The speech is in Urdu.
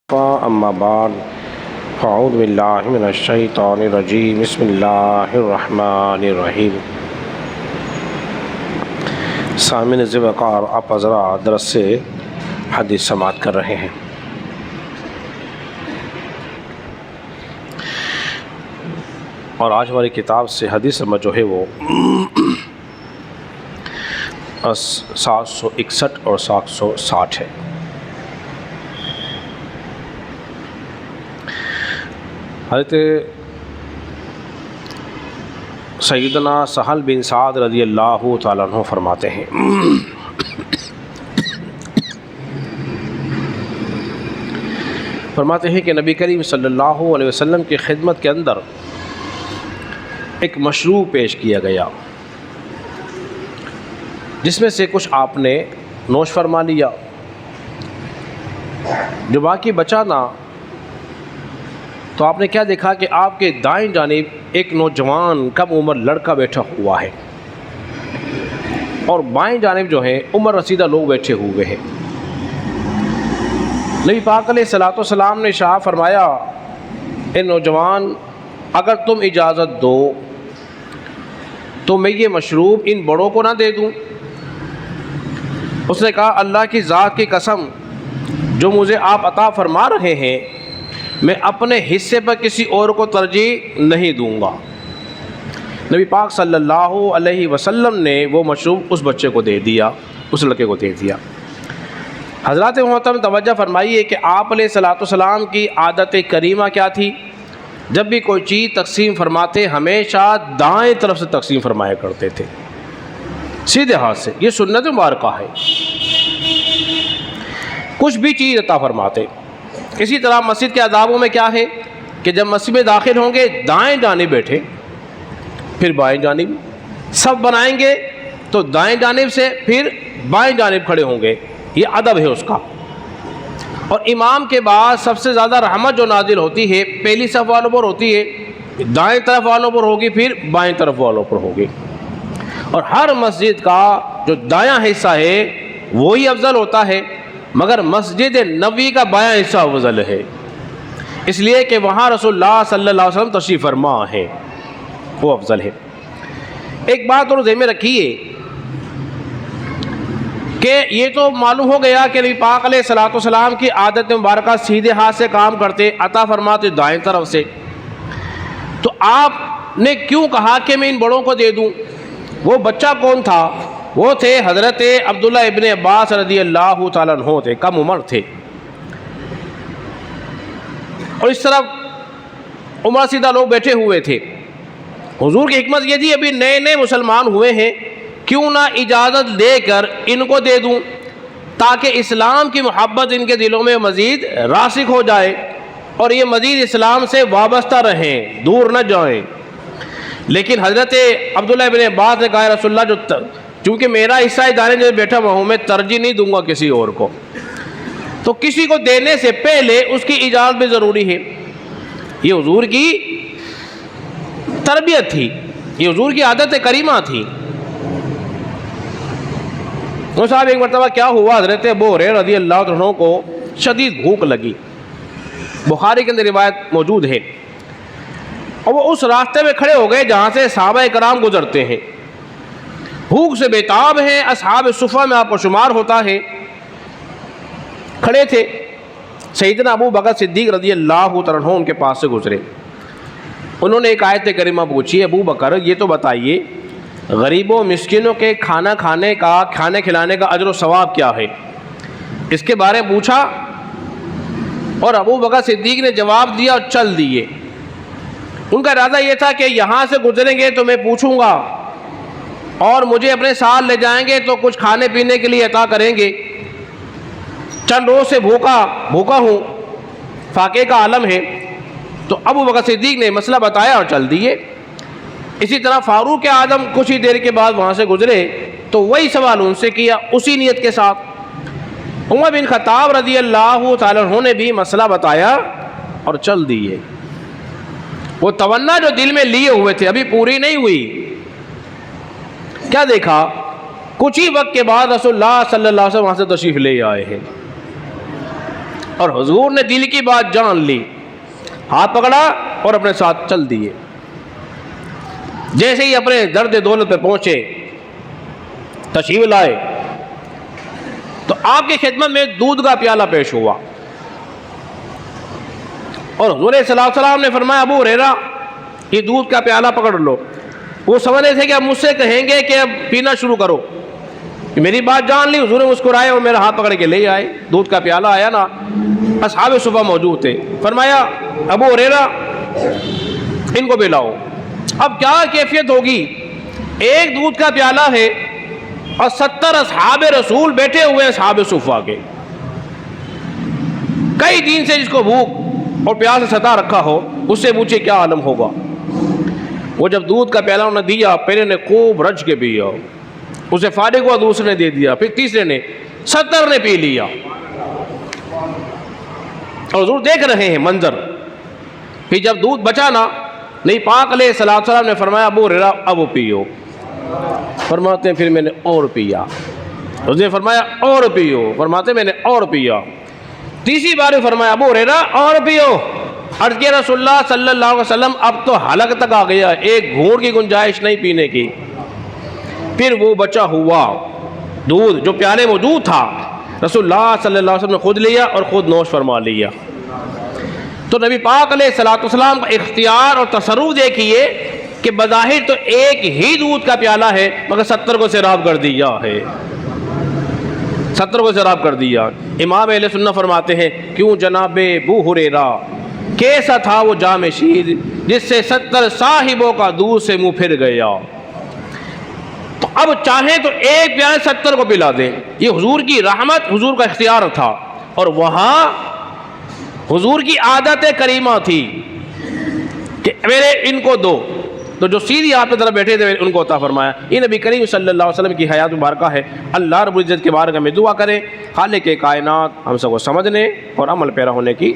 اما بعد فاعوذ باللہ من الشیطان الرجیم بسم اللہ الرحمن الرحیم۔ سامعین ذوالوقار، آپ حضرات درس سے حدیث سماعت کر رہے ہیں۔ اور آج ہماری کتاب سے حدیث نمبر جو ہے وہ 761 اور 760 ہے۔ حضرت سیدنا سہل بن سعد رضی اللہ تعالیٰ عنہ فرماتے ہیں، کہ نبی کریم صلی اللہ علیہ وسلم کی خدمت کے اندر ایک مشروب پیش کیا گیا، جس میں سے کچھ آپ نے نوش فرما لیا، جو باقی بچا نہ تو آپ نے کیا دیکھا کہ آپ کے دائیں جانب ایک نوجوان کم عمر لڑکا بیٹھا ہوا ہے، اور بائیں جانب جو ہے عمر رسیدہ لوگ بیٹھے ہوئے ہیں۔ نبی پاک علیہ الصلوۃ والسلام نے ارشاد فرمایا، اے نوجوان، اگر تم اجازت دو تو میں یہ مشروب ان بڑوں کو نہ دے دوں؟ اس نے کہا، اللہ کی ذات کی قسم، جو مجھے آپ عطا فرما رہے ہیں میں اپنے حصے پر کسی اور کو ترجیح نہیں دوں گا۔ نبی پاک صلی اللہ علیہ وسلم نے وہ مشروب اس بچے کو دے دیا، اس لڑکے کو دے دیا۔ حضرات محترم توجہ فرمائیے کہ آپ علیہ الصلوۃ والسلام کی عادت کریمہ کیا تھی؟ جب بھی کوئی چیز تقسیم فرماتے ہمیشہ دائیں طرف سے تقسیم فرمایا کرتے تھے، سیدھے ہاتھ سے۔ یہ سنت مبارکہ ہے، کچھ بھی چیز عطا فرماتے۔ اسی طرح مسجد کے آدابوں میں کیا ہے کہ جب مسجد میں داخل ہوں گے دائیں جانب بیٹھے، پھر بائیں جانب، سب بنائیں گے تو دائیں جانب سے پھر بائیں جانب کھڑے ہوں گے، یہ ادب ہے اس کا۔ اور امام کے بعد سب سے زیادہ رحمت جو نازل ہوتی ہے پہلی صف والوں پر ہوتی ہے، دائیں طرف والوں پر ہوگی، پھر بائیں طرف والوں پر ہوگی۔ اور ہر مسجد کا جو دایاں حصہ ہے وہی افضل ہوتا ہے، مگر مسجد نبوی کا بایاں حصہ افضل ہے، اس لیے کہ وہاں رسول اللہ صلی اللہ علیہ وسلم تشریف فرما ہے، وہ افضل ہے۔ ایک بات اور ذہن میں رکھیے کہ یہ تو معلوم ہو گیا کہ نبی پاک علیہ الصلوۃ والسلام کی عادت مبارکہ سیدھے ہاتھ سے کام کرتے، عطا فرماتے دائیں طرف سے، تو آپ نے کیوں کہا کہ میں ان بڑوں کو دے دوں؟ وہ بچہ کون تھا؟ وہ تھے حضرت عبداللہ ابن عباس رضی اللہ تعالیٰ عنہ تھے، کم عمر تھے۔ اور اس طرف عمر رسیدہ لوگ بیٹھے ہوئے تھے۔ حضور کی حکمت یہ تھی، ابھی نئے نئے مسلمان ہوئے ہیں، کیوں نہ اجازت دے کر ان کو دے دوں تاکہ اسلام کی محبت ان کے دلوں میں مزید راسخ ہو جائے اور یہ مزید اسلام سے وابستہ رہیں، دور نہ جائیں۔ لیکن حضرت عبداللہ ابن عباس نے کہا، رسول اللہ، چونکہ میرا حصہ ادارے جو بیٹھا ہوا ہوں، میں ترجیح نہیں دوں گا کسی اور کو، تو کسی کو دینے سے پہلے اس کی اجازت بھی ضروری ہے۔ یہ حضور کی تربیت تھی، یہ حضور کی عادت کریمہ تھی۔ وہ صاحب ایک مرتبہ کیا ہوا، حضرت ابو ہریرہ رضی اللہ عنہ کو شدید بھوک لگی، بخاری کے اندر روایت موجود ہے، اور وہ اس راستے میں کھڑے ہو گئے جہاں سے صحابہ کرام گزرتے ہیں، بھوک سے بیتاب ہیں، اصحاب صفہ میں آپ کو شمار ہوتا ہے، کھڑے تھے۔ سیدنا ابو بکر صدیق رضی اللہ عنہ ان کے پاس سے گزرے، انہوں نے ایک آیت کریمہ پوچھی، ابو بکر یہ تو بتائیے غریبوں مسکینوں کے کھانا کھلانے کا اجر و ثواب کیا ہے؟ اس کے بارے میں پوچھا، اور ابو بکر صدیق نے جواب دیا اور چل دیے۔ ان کا ارادہ یہ تھا کہ یہاں سے گزریں گے تو میں پوچھوں گا، اور مجھے اپنے ساتھ لے جائیں گے تو کچھ کھانے پینے کے لیے عطا کریں گے، چند روز سے بھوکا ہوں، فاقے کا عالم ہے۔ تو ابو بکر صدیق نے مسئلہ بتایا اور چل دیے۔ اسی طرح فاروق اعظم کچھ ہی دیر کے بعد وہاں سے گزرے تو وہی سوال ان سے کیا، اسی نیت کے ساتھ۔ عمر بن خطاب رضی اللہ تعالیٰ عنہ نے بھی مسئلہ بتایا اور چل دیے۔ وہ تمنا جو دل میں لیے ہوئے تھے ابھی پوری نہیں ہوئی، کیا دیکھا؟ کچھ ہی وقت کے بعد رسول اللہ صلی اللہ علیہ وسلم وہاں سے تشریف لے آئے ہیں۔ اور حضور نے دل کی بات جان لی، ہاتھ پکڑا اور اپنے ساتھ چل دیے۔ جیسے ہی اپنے درد دولت پہ پہنچے، تشریف لائے، تو آپ کی خدمت میں دودھ کا پیالہ پیش ہوا، اور حضور صلی اللہ علیہ وسلم نے فرمایا ابو ہریرہ یہ دودھ کا پیالہ پکڑ لو۔ وہ سمجھ رہے تھے کہ اب مجھ سے کہیں گے کہ اب پینا شروع کرو، میری بات جان لی۔ حضور مسکرائے اور میرا ہاتھ پکڑ کے لے آئے، دودھ کا پیالہ آیا نا، اصحاب صفہ موجود تھے، فرمایا ابو ہریرہ ان کو پلاؤ۔ اب کیا کیفیت ہوگی، ایک دودھ کا پیالہ ہے اور 70 اصحاب رسول بیٹھے ہوئے ہیں اصحاب صفہ کے، کئی دن سے جس کو بھوک اور پیاس سے ستا رکھا ہو، اس سے پوچھے کیا عالم ہوگا۔ وہ جب دودھ کا پیالہ انہوں نے دیا، پہلے نے خوب رج کے پیا، اسے فارغ ہوا، دوسرے نے دے دیا، پھر تیسرے نے، 70 نے پی لیا۔ اور حضور دیکھ رہے ہیں منظر۔ پھر جب دودھ بچا نا، نبی پاک علیہ الصلوۃ والسلام نے فرمایا ابو ہریرہ اب پیو۔ فرماتے ہیں پھر میں نے اور پیا۔ حضور نے فرمایا اور پیو، فرماتے ہیں میں نے اور پیا۔ تیسری بار فرمایا ابو ہریرہ اور پیو۔ عرض کیا رسول اللہ صلی اللہ علیہ وسلم اب تو حلق تک آ گیا، ایک گھونٹ کی گنجائش نہیں پینے کی۔ پھر وہ بچا ہوا دودھ جو پیالے موجود تھا، رسول اللہ صلی اللہ علیہ وسلم نے خود لیا اور خود نوش فرما لیا۔ تو نبی پاک علیہ الصلوۃ والسلام کا اختیار اور تصرف دیکھیے کہ بظاہر تو ایک ہی دودھ کا پیالہ ہے، مگر 70 کو سیراب کر دیا ہے، 70 کو سیراب کر دیا۔ امام اہل سنت فرماتے ہیں کیوں جناب ابو ہریرہ کیسا تھا وہ جام شید جس سے 70 صاحبوں کا دودھ سے منہ پھر گیا۔ تو اب چاہیں تو ایک پیالہ 70 کو پلا دیں، یہ حضور کی رحمت، حضور کا اختیار تھا، اور وہاں حضور کی عادت کریمہ تھی کہ میرے ان کو دو، تو جو سیدھی آپ کی طرف بیٹھے تھے ان کو عطا فرمایا۔ یہ نبی کریم صلی اللہ علیہ وسلم کی حیات مبارکہ ہے۔ اللہ رب العزت کے بارگاہ میں دعا کریں خالق کائنات ہم سب کو سمجھنے اور عمل پیرا ہونے کی